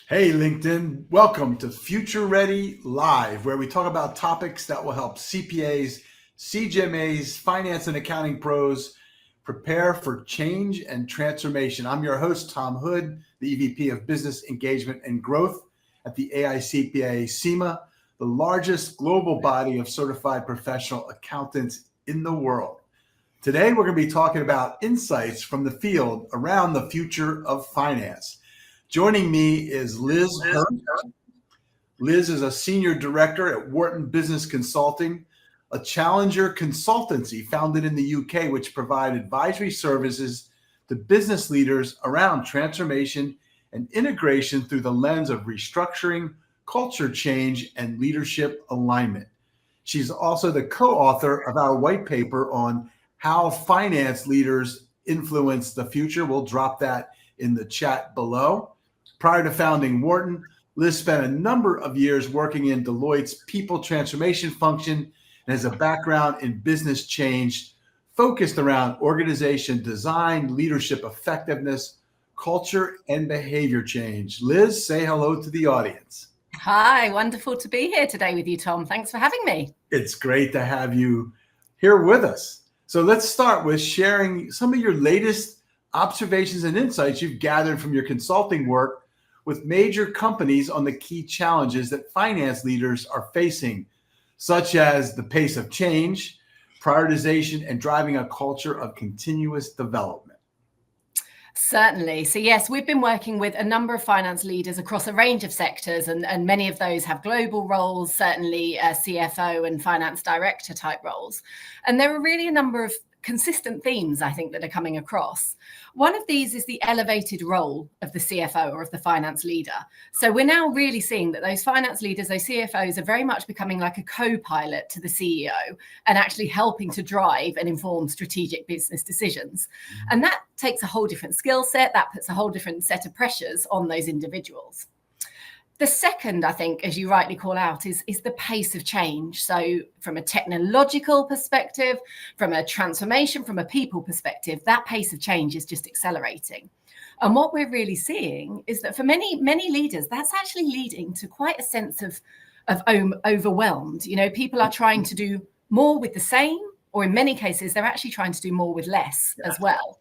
Hey, LinkedIn, welcome to Future Ready Live, where we talk about topics that will help CPAs, CGMAs, finance and accounting pros prepare for change and transformation. I'm your host, Tom Hood, the EVP of Business Engagement and Growth at the AICPA CIMA, the largest global body of certified professional accountants in the world. Today, we're going to be talking about insights from the field around the future of finance. Joining me is Liz Hirst. Liz is a senior director at Wharton Business Consulting, a challenger consultancy founded in the UK, which provide advisory services to business leaders around transformation and integration through the lens of restructuring, culture change, and leadership alignment. She's also the co-author of our white paper on how finance leaders influence the future. We'll drop that in the chat below. Prior to founding Wharton, Liz spent a number of years working in Deloitte's people transformation function and has a background in business change focused around organization design, leadership effectiveness, culture, and behavior change. Liz, say hello to the audience. Hi, wonderful to be here today with you, Tom. Thanks for having me. It's great to have you here with us. So let's start with sharing some of your latest observations and insights you've gathered from your consulting work with major companies on the key challenges that finance leaders are facing, such as the pace of change, prioritization, and driving a culture of continuous development. Certainly. So yes, we've been working with a number of finance leaders across a range of sectors, and many of those have global roles, certainly CFO and finance director type roles. And there are really a number of consistent themes, I think, that are coming across. One of these is the elevated role of the CFO or of the finance leader. So we're now really seeing that those finance leaders, those CFOs, are very much becoming like a co-pilot to the CEO and actually helping to drive and inform strategic business decisions. And that takes a whole different skill set. That puts a whole different set of pressures on those individuals. The second, I think, as you rightly call out, is the pace of change. So from a technological perspective, from a transformation, from a people perspective, that pace of change is just accelerating. And what we're really seeing is that for many leaders, that's actually leading to quite a sense of overwhelmed. You know, people are trying to do more with the same, or in many cases, they're actually trying to do more with less as well.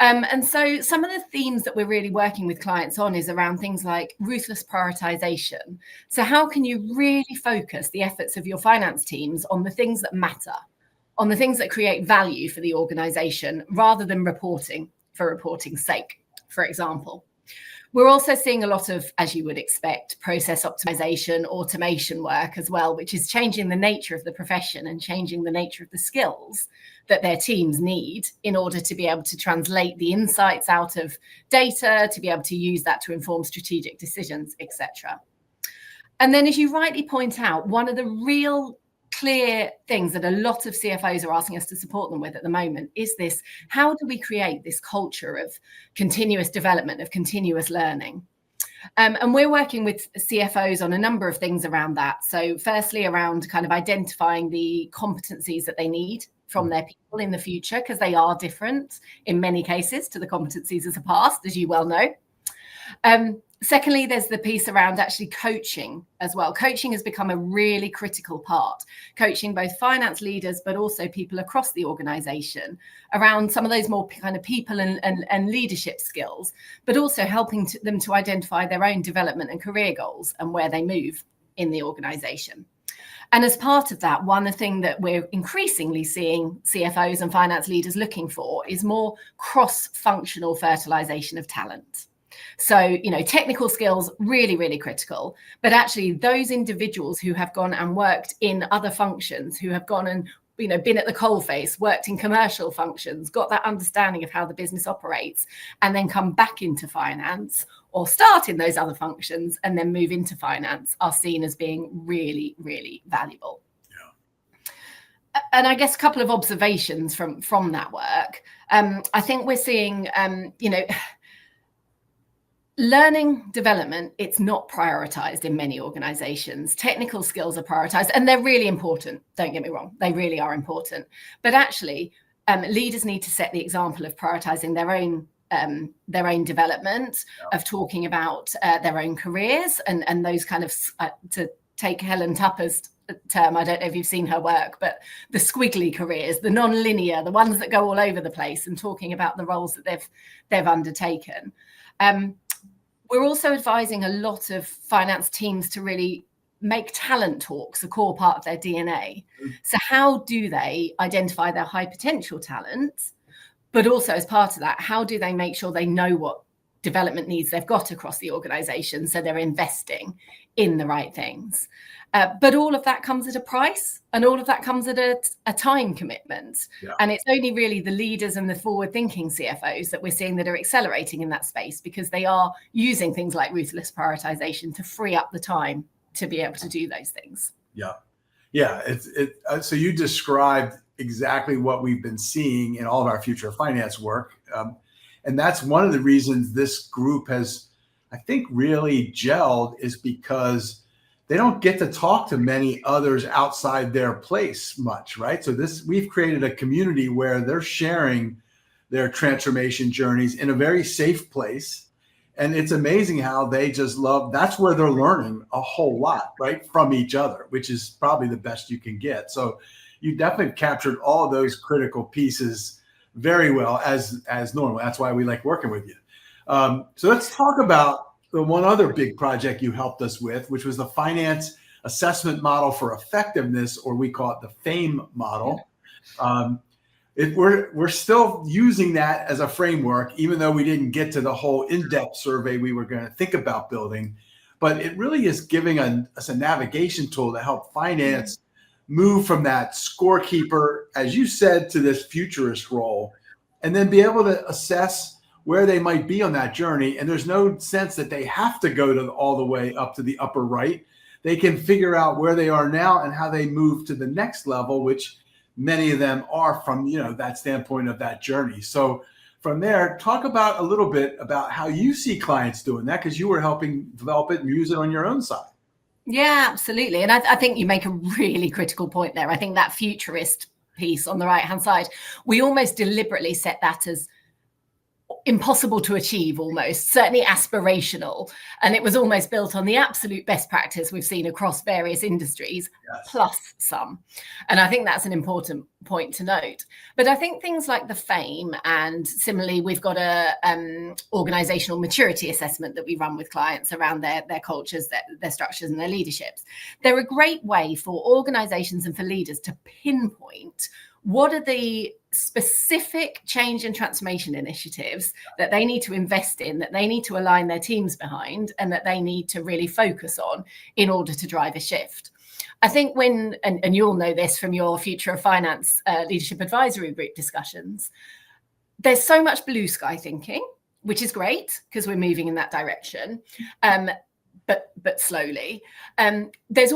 And so some of the themes that we're really working with clients on is around things like ruthless prioritization. So how can you really focus the efforts of your finance teams on the things that matter, on the things that create value for the organization, rather than reporting for reporting's sake, for example? We're also seeing a lot of, as you would expect, process optimization, automation work as well, which is changing the nature of the profession and changing the nature of the skills that their teams need in order to be able to translate the insights out of data, to be able to use that to inform strategic decisions, etc. And then, as you rightly point out, one of the real clear things that a lot of CFOs are asking us to support them with at the moment is this: how do we create this culture of continuous development, of continuous learning? And we're working with CFOs on a number of things around that. So firstly, around kind of identifying the competencies that they need from their people in the future, because they are different in many cases to the competencies of the past, as you well know. Secondly, there's the piece around actually coaching as well. Coaching has become a really critical part, coaching both finance leaders, but also people across the organization around some of those more kind of people and leadership skills, but also helping them to identify their own development and career goals and where they move in the organization. And as part of that, one thing that we're increasingly seeing CFOs and finance leaders looking for is more cross-functional fertilization of talent. So, you know, technical skills, really, really critical. But actually, those individuals who have gone and worked in other functions, who have gone and, you know, been at the coalface, worked in commercial functions, got that understanding of how the business operates, and then come back into finance or start in those other functions and then move into finance, are seen as being really, really valuable. Yeah. And I guess a couple of observations from that work. I think we're seeing, you know, learning development, it's not prioritized in many organizations. Technical skills are prioritized, and they're really important. Don't get me wrong, they really are important. But actually, leaders need to set the example of prioritizing their own their own development, of talking about their own careers and those kind of, to take Helen Tupper's term, I don't know if you've seen her work, but the squiggly careers, the non-linear, the ones that go all over the place, and talking about the roles that they've undertaken. We're also advising a lot of finance teams to really make talent talks a core part of their DNA. So how do they identify their high potential talents? But also, as part of that, how do they make sure they know what development needs they've got across the organization, so they're investing in the right things? But all of that comes at a price, and all of that comes at a time commitment. Yeah. And it's only really the leaders and the forward-thinking CFOs that we're seeing that are accelerating in that space, because they are using things like ruthless prioritization to free up the time to be able to do those things. Yeah. Yeah. So you described exactly what we've been seeing in all of our future finance work. And that's one of the reasons this group has, I think, really gelled, is because they don't get to talk to many others outside their place much, right? So we've created a community where they're sharing their transformation journeys in a very safe place. And it's amazing how they just that's where they're learning a whole lot, right, from each other, which is probably the best you can get. So you definitely captured all of those critical pieces very well, as normal. That's why we like working with you. So let's talk about the one other big project you helped us with, which was the Finance Assessment Model for Effectiveness, or we call it the FAME model. We're still using that as a framework, even though we didn't get to the whole in-depth survey we were going to think about building. But it really is giving us a navigation tool to help finance move from that scorekeeper, as you said, to this futurist role, and then be able to assess where they might be on that journey. And there's no sense that they have to go all the way up to the upper right. They can figure out where they are now and how they move to the next level, which many of them are from, that standpoint of that journey. So from there, talk about a little bit about how you see clients doing that, because you were helping develop it and use it on your own side. Yeah, absolutely. And I think you make a really critical point there. I think that futurist piece on the right-hand side, we almost deliberately set that as impossible to achieve, almost, certainly aspirational. And it was almost built on the absolute best practice we've seen across various industries, plus some. And I think that's an important point to note. But I think things like the FAME, and similarly, we've got a organizational maturity assessment that we run with clients around their cultures, their structures and their leaderships. They're a great way for organizations and for leaders to pinpoint what are the specific change and transformation initiatives that they need to invest in, that they need to align their teams behind, and that they need to really focus on in order to drive a shift. I think and you'll know this from your Future of Finance Leadership Advisory Group discussions, there's so much blue sky thinking, which is great because we're moving in that direction. But slowly. There's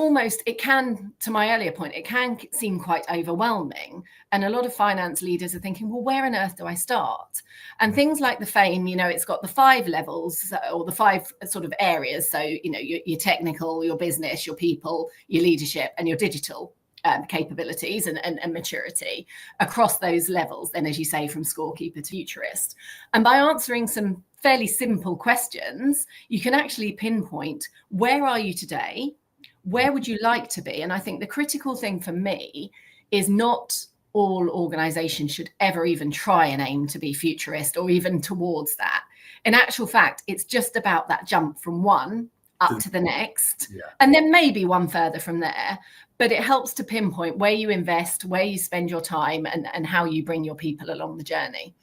it can, to my earlier point, it can seem quite overwhelming. And a lot of finance leaders are thinking, well, where on earth do I start? And things like the FAME, it's got the 5 levels, or the 5 sort of areas. So, your technical, your business, your people, your leadership, and your digital capabilities and maturity across those levels. Then, as you say, from scorekeeper to futurist. And by answering some fairly simple questions, you can actually pinpoint, where are you today? Where would you like to be? And I think the critical thing for me is not all organizations should ever even try and aim to be futurist or even towards that. In actual fact, it's just about that jump from one up to the next, and then maybe one further from there. But it helps to pinpoint where you invest, where you spend your time, and how you bring your people along the journey.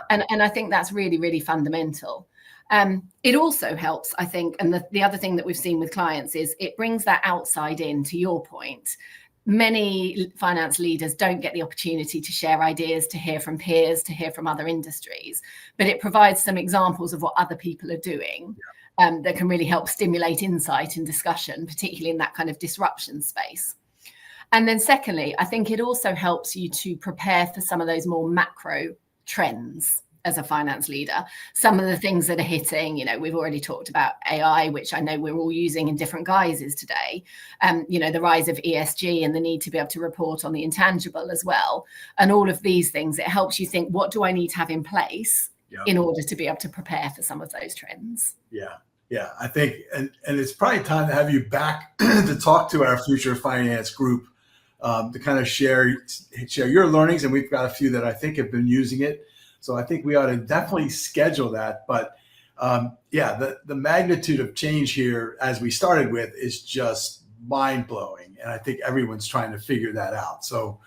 And I think that's really, really fundamental. It also helps, I think, and the other thing that we've seen with clients is it brings that outside in, to your point. Many finance leaders don't get the opportunity to share ideas, to hear from peers, to hear from other industries, but it provides some examples of what other people are doing. That can really help stimulate insight and discussion, particularly in that kind of disruption space. And then secondly, I think it also helps you to prepare for some of those more macro trends as a finance leader. Some of the things that are hitting, we've already talked about AI, which I know we're all using in different guises today. The rise of ESG and the need to be able to report on the intangible as well. And all of these things, it helps you think, what do I need to have in place Yeah. in order to be able to prepare for some of those trends. Yeah. Yeah. I think, and it's probably time to have you back to talk to our future finance group, to kind of share your learnings. And we've got a few that I think have been using it. So I think we ought to definitely schedule that. But the magnitude of change here, as we started with, is just mind blowing. And I think everyone's trying to figure that out. So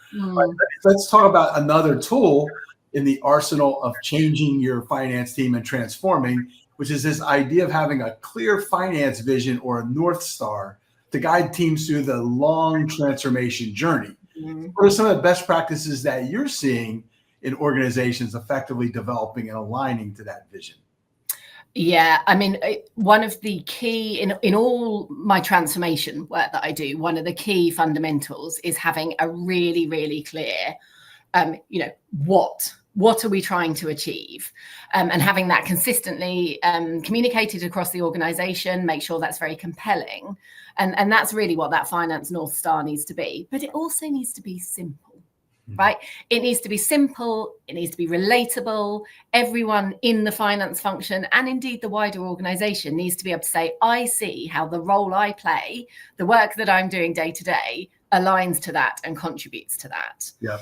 let's talk about another tool in the arsenal of changing your finance team and transforming, which is this idea of having a clear finance vision or a North Star to guide teams through the long transformation journey. What are some of the best practices that you're seeing in organizations effectively developing and aligning to that vision? Yeah, I mean, one of the key in all my transformation work that I do, one of the key fundamentals is having a really, really clear, what are we trying to achieve, and having that consistently communicated across the organization, make sure that's very compelling. And that's really what that finance North Star needs to be. But it also needs to be simple. Right? It needs to be simple. It needs to be relatable. Everyone in the finance function, and indeed the wider organization, needs to be able to say, I see how the role I play, the work that I'm doing day to day, aligns to that and contributes to that. Yeah.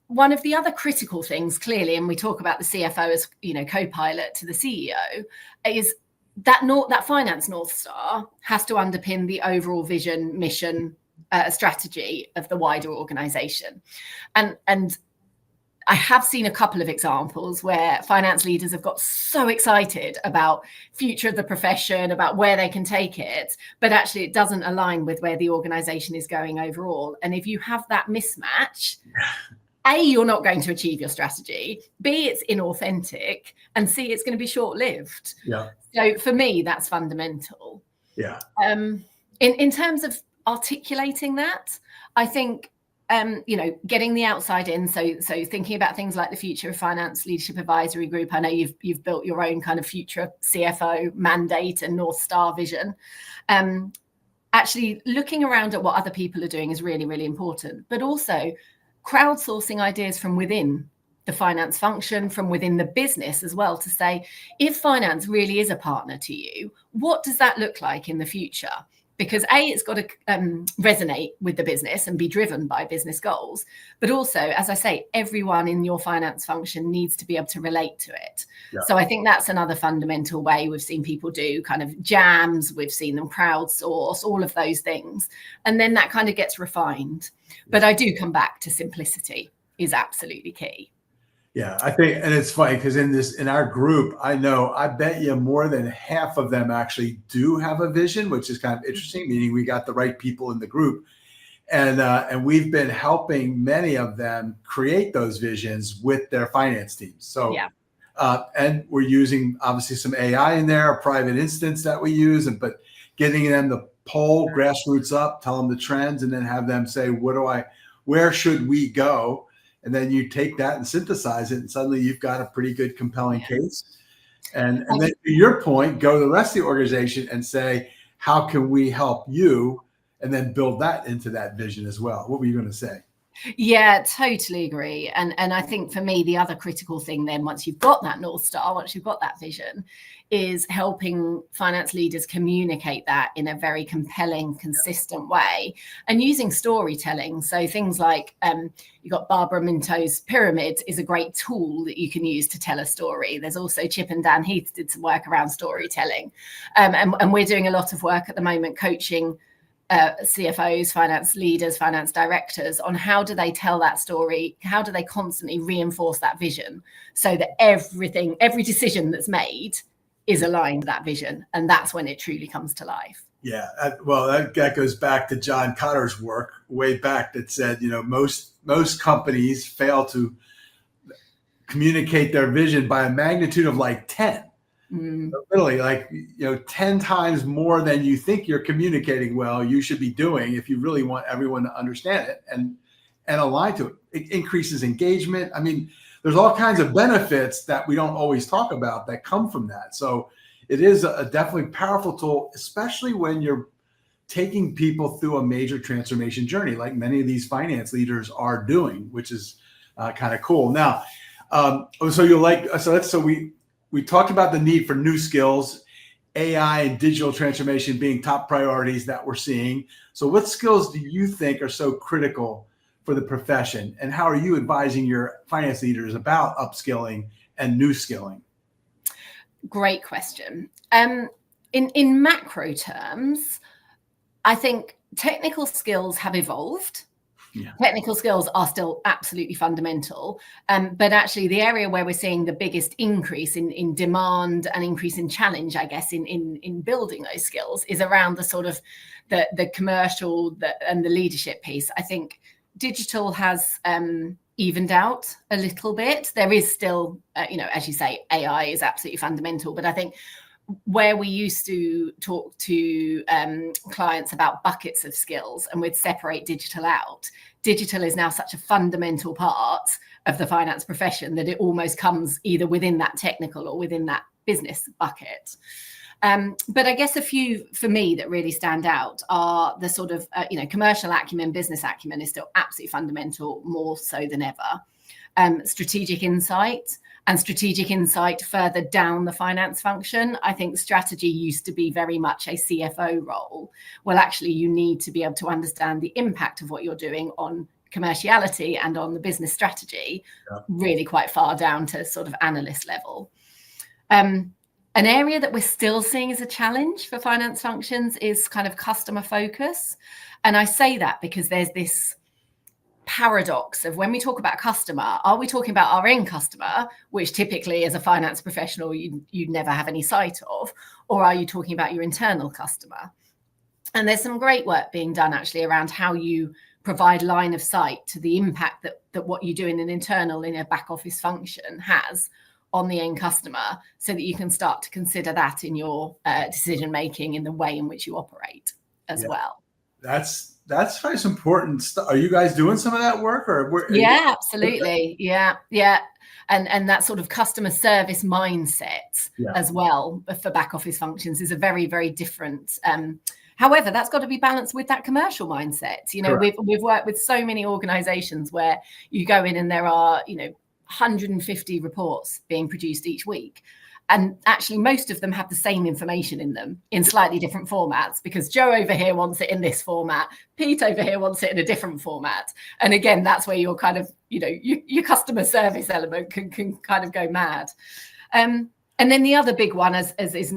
One of the other critical things, clearly, and we talk about the CFO as, co-pilot to the CEO, is that finance North Star has to underpin the overall vision, mission, strategy of the wider organization. And I have seen a couple of examples where finance leaders have got so excited about future of the profession, about where they can take it, but actually it doesn't align with where the organization is going overall. And if you have that mismatch, A, you're not going to achieve your strategy, B, it's inauthentic, and C, it's going to be short-lived. Yeah. So for me, that's fundamental. Yeah. In terms of articulating that, I think getting the outside in, so thinking about things like the Future of Finance Leadership Advisory Group. I know you've built your own kind of future CFO mandate and North Star vision. Actually looking around at what other people are doing is really, really important, but also crowdsourcing ideas from within the finance function, from within the business as well, to say, if finance really is a partner to you, what does that look like in the future? Because A, it's got to resonate with the business and be driven by business goals. But also, as I say, everyone in your finance function needs to be able to relate to it. Yeah. So I think that's another fundamental way we've seen people do kind of jams. We've seen them crowdsource, all of those things. And then that kind of gets refined. Yeah. But I do come back to simplicity is absolutely key. Yeah, I think, and it's funny because in our group, I bet you more than half of them actually do have a vision, which is kind of interesting, meaning we got the right people in the group. And we've been helping many of them create those visions with their finance teams. So, yeah. And we're using obviously some AI in there, a private instance that we use, but getting them to poll grassroots up, tell them the trends, and then have them say, where should we go? And then you take that and synthesize it, and suddenly you've got a pretty good, compelling case. And then to your point, go to the rest of the organization and say, how can we help you? And then build that into that vision as well. What were you going to say? Yeah, totally agree. And I think for me, the other critical thing then, once you've got that North Star, once you've got that vision, is helping finance leaders communicate that in a very compelling, consistent way, and using storytelling. So things like you've got Barbara Minto's pyramid is a great tool that you can use to tell a story. There's also Chip and Dan Heath did some work around storytelling. And we're doing a lot of work at the moment coaching CFOs, finance leaders, finance directors on how do they tell that story? How do they constantly reinforce that vision so that every decision that's made is aligned to that vision? And that's when it truly comes to life. Yeah. Well, that goes back to John Cotter's work way back that said, most companies fail to communicate their vision by a magnitude of like 10. So literally 10 times more than you think you're communicating well, you should be doing if you really want everyone to understand it and align to it. It increases engagement. I mean, there's all kinds of benefits that we don't always talk about that come from that. So it is a definitely powerful tool, especially when you're taking people through a major transformation journey, like many of these finance leaders are doing, which is kind of cool. Now, We talked about the need for new skills, AI and digital transformation being top priorities that we're seeing. So what skills do you think are so critical for the profession, and how are you advising your finance leaders about upskilling and new skilling? Great question. In macro terms, I think technical skills have evolved. Yeah. Technical skills are still absolutely fundamental, but actually the area where we're seeing the biggest increase in demand and increase in challenge, I guess, in building those skills is around the sort of the commercial and the leadership piece. I think digital has evened out a little bit. There is still, as you say, AI is absolutely fundamental, but I think where we used to talk to clients about buckets of skills and we'd separate digital out, digital is now such a fundamental part of the finance profession that it almost comes either within that technical or within that business bucket. But I guess a few for me that really stand out are the sort of, commercial acumen, business acumen is still absolutely fundamental, more so than ever. Strategic insight further down the finance function. I think strategy used to be very much a CFO role. Well, actually, you need to be able to understand the impact of what you're doing on commerciality and on the business strategy, really quite far down to sort of analyst level. An area that we're still seeing as a challenge for finance functions is kind of customer focus. And I say that because there's this paradox of when we talk about customer, are we talking about our end customer, which typically as a finance professional, you'd never have any sight of, or are you talking about your internal customer? And there's some great work being done actually around how you provide line of sight to the impact that what you do in a back office function has on the end customer, so that you can start to consider that in your decision making in the way in which you operate as well. That's very important stuff. Are you guys doing some of that work, or? Yeah, absolutely. Yeah. And that sort of customer service mindset as well for back office functions is a very, very different. However, that's got to be balanced with that commercial mindset. We've worked with so many organizations where you go in and there are, 150 reports being produced each week. And actually, most of them have the same information in them in slightly different formats, because Joe over here wants it in this format, Pete over here wants it in a different format. And again, that's where your kind of, your customer service element can kind of go mad. And then the other big one is there's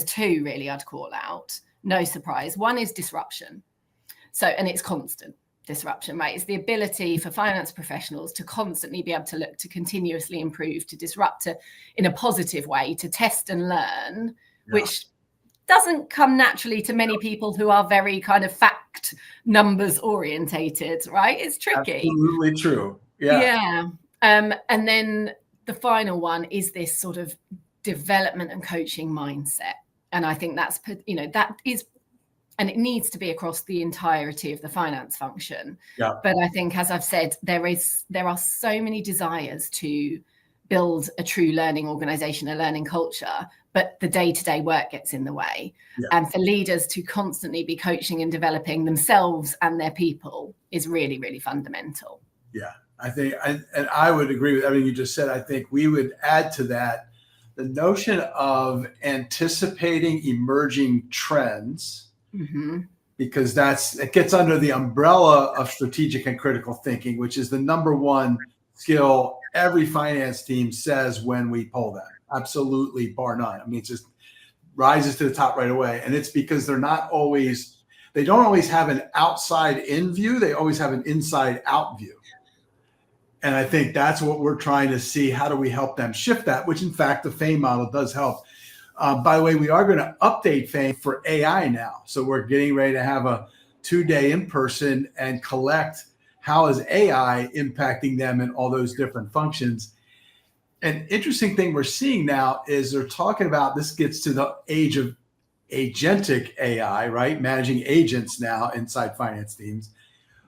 two really I'd call out. No surprise. One is disruption. And it's constant disruption, right? It's the ability for finance professionals to constantly be able to look to continuously improve, to disrupt in a positive way, to test and learn, which doesn't come naturally to many people who are very kind of fact numbers orientated, right? It's tricky. Absolutely true. Yeah. And then the final one is this sort of development and coaching mindset. And I think that is, and it needs to be across the entirety of the finance function. Yeah. But I think, as I've said, there are so many desires to build a true learning organization, a learning culture, but the day-to-day work gets in the way. Yeah. And for leaders to constantly be coaching and developing themselves and their people is really, really fundamental. Yeah, I think, and I would agree with everything you just said. I think we would add to that the notion of anticipating emerging trends. Mm-hmm. Because it gets under the umbrella of strategic and critical thinking, which is the number one skill every finance team says when we poll them. Absolutely, bar none. I mean, it just rises to the top right away. And it's because they don't always have an outside in view. They always have an inside out view. And I think that's what we're trying to see. How do we help them shift that? Which in fact, the FAME model does help. By the way, we are going to update FAME for AI now. So we're getting ready to have a 2-day in-person and collect how is AI impacting them in all those different functions. An interesting thing we're seeing now is they're talking about, this gets to the age of agentic AI, right? Managing agents now inside finance teams.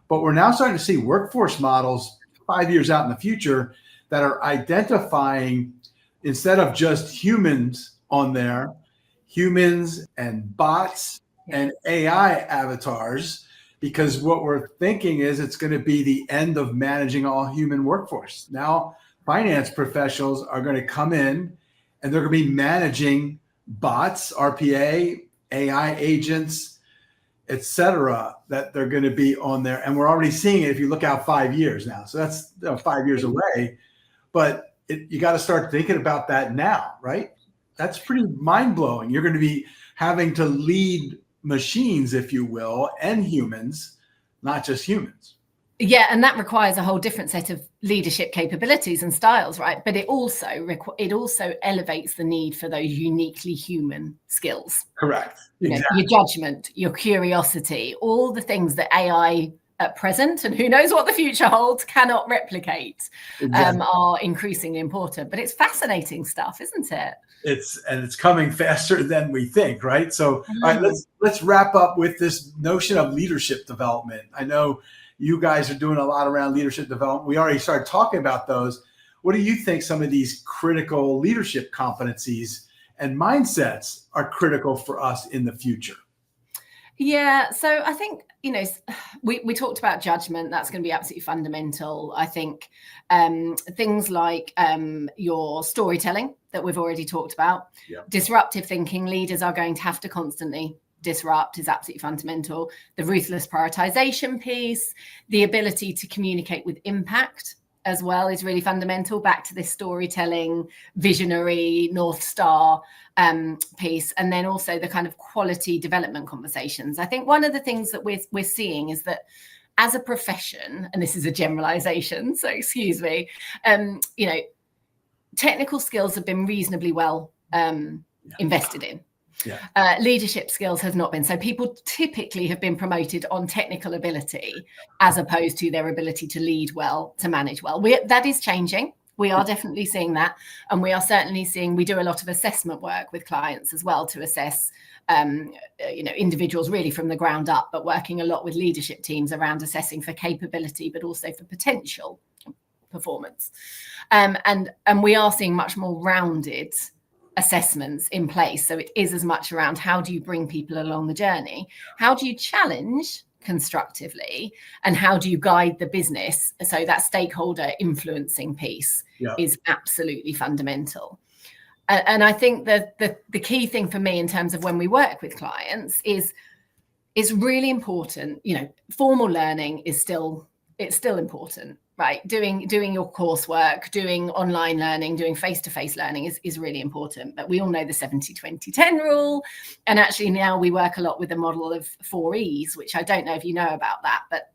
But we're now starting to see workforce models 5 years out in the future that are identifying, instead of just humans on there, humans and bots and AI avatars because what we're thinking is it's going to be the end of managing all human workforce. Now, finance professionals are going to come in and they're going to be managing bots, RPA, AI agents, et cetera, that they're going to be on there. And we're already seeing it if you look out 5 years now. So that's 5 years away. But you got to start thinking about that now, right? That's pretty mind-blowing. You're going to be having to lead machines, if you will, and humans, not just humans. Yeah, and that requires a whole different set of leadership capabilities and styles, right? But it also elevates the need for those uniquely human skills. Correct. Exactly. Your judgment, your curiosity, all the things that AI at present, and who knows what the future holds, cannot replicate, are increasingly important. But it's fascinating stuff, isn't it? It's coming faster than we think, right? So all right, let's wrap up with this notion of leadership development. I know you guys are doing a lot around leadership development. We already started talking about those. What do you think some of these critical leadership competencies and mindsets are critical for us in the future? Yeah, so I think, we talked about judgment. That's going to be absolutely fundamental. I think things like your storytelling that we've already talked about, disruptive thinking, leaders are going to have to constantly disrupt, is absolutely fundamental. The ruthless prioritization piece, the ability to communicate with impact as well is really fundamental. Back to this storytelling, visionary, North Star piece, and then also the kind of quality development conversations. I think one of the things that we're seeing is that as a profession, and this is a generalization, so excuse me, technical skills have been reasonably well invested in. Leadership skills has not been. So people typically have been promoted on technical ability as opposed to their ability to lead well, to manage well. That is changing. We are definitely seeing that. And we are certainly seeing, we do a lot of assessment work with clients as well to assess, individuals really from the ground up, but working a lot with leadership teams around assessing for capability, but also for potential performance. And we are seeing much more rounded assessments in place. So it is as much around how do you bring people along the journey? How do you challenge constructively? And how do you guide the business? So that stakeholder influencing piece is absolutely fundamental. And I think that the key thing for me in terms of when we work with clients is really important. Formal learning is still important. Right, doing your coursework, doing online learning, doing face-to-face learning is really important. But we all know the 70-20-10 rule. And actually now we work a lot with the model of 4 E's, which I don't know if you know about that, but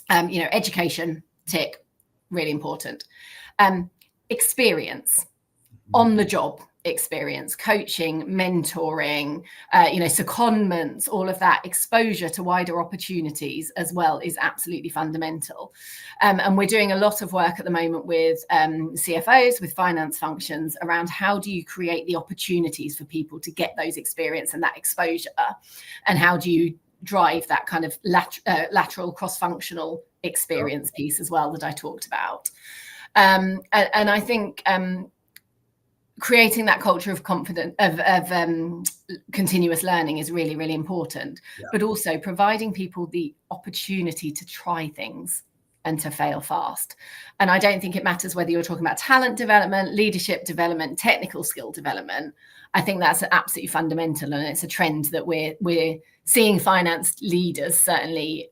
education, tick, really important. Experience, on the job experience, coaching, mentoring, secondments, all of that, exposure to wider opportunities as well is absolutely fundamental. And we're doing a lot of work at the moment with CFOs, with finance functions around how do you create the opportunities for people to get those experience and that exposure, and how do you drive that kind of lateral cross-functional experience piece as well that I talked about. And I think creating that culture of continuous learning is really, really important, but also providing people the opportunity to try things and to fail fast. And I don't think it matters whether you're talking about talent development, leadership development, technical skill development. I think that's absolutely fundamental, and it's a trend that we're seeing finance leaders certainly,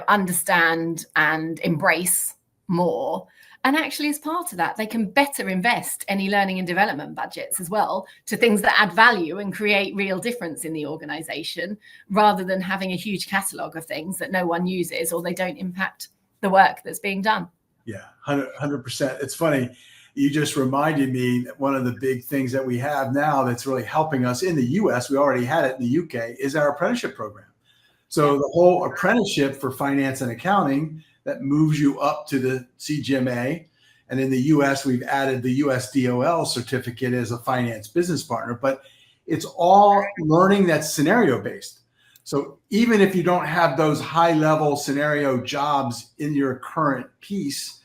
understand and embrace more. And actually, as part of that, they can better invest any learning and development budgets as well to things that add value and create real difference in the organization, rather than having a huge catalogue of things that no one uses or they don't impact the work that's being done. Yeah, 100%. It's funny. You just reminded me that one of the big things that we have now that's really helping us in the US, we already had it in the UK, is our apprenticeship program. So the whole apprenticeship for finance and accounting that moves you up to the CIMA. And in the US, we've added the USDOL certificate as a finance business partner, but it's all learning that's scenario based. So even if you don't have those high level scenario jobs in your current piece,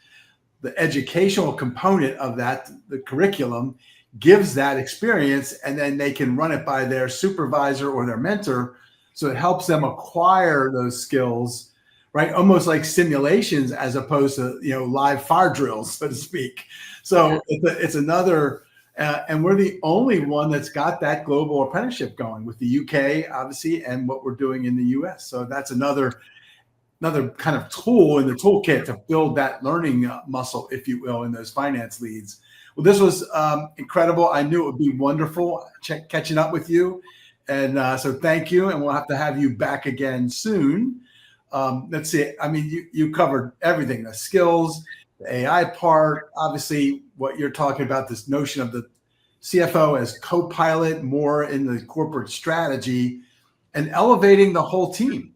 the educational component of that, the curriculum, gives that experience, and then they can run it by their supervisor or their mentor So it helps them acquire those skills, right? Almost like simulations as opposed to, live fire drills, so to speak. So it's another, and we're the only one that's got that global apprenticeship going with the UK, obviously, and what we're doing in the US. So that's another kind of tool in the toolkit to build that learning muscle, if you will, in those finance leads. Well, this was incredible. I knew it would be wonderful catching up with you. And so thank you. And we'll have to have you back again soon. Let's see. I mean, you covered everything, the skills, the AI part, obviously what you're talking about, this notion of the CFO as co-pilot, more in the corporate strategy, and elevating the whole team.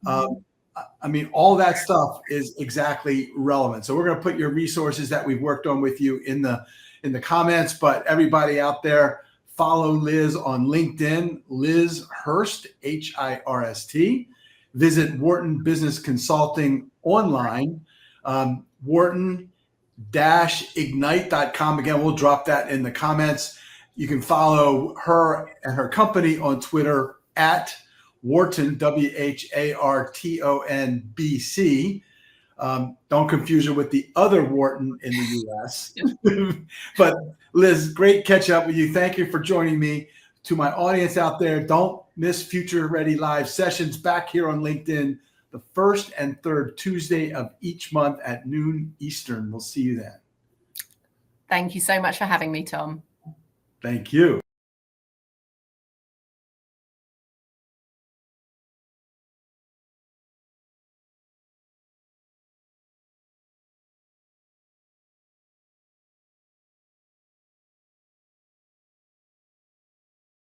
I mean, all that stuff is exactly relevant. So we're going to put your resources that we've worked on with you in the comments. But everybody out there, follow Liz on LinkedIn, Liz Hirst, Hirst. Visit Wharton Business Consulting online, Wharton-ignite.com. Again, we'll drop that in the comments. You can follow her and her company on Twitter at Wharton, Wharton BC. Don't confuse her with the other Wharton in the US. But Liz, great catch up with you. Thank you for joining me. To my audience out there, don't miss Future Ready Live sessions back here on LinkedIn, the first and third Tuesday of each month at noon Eastern. We'll see you then. Thank you so much for having me, Tom. Thank you.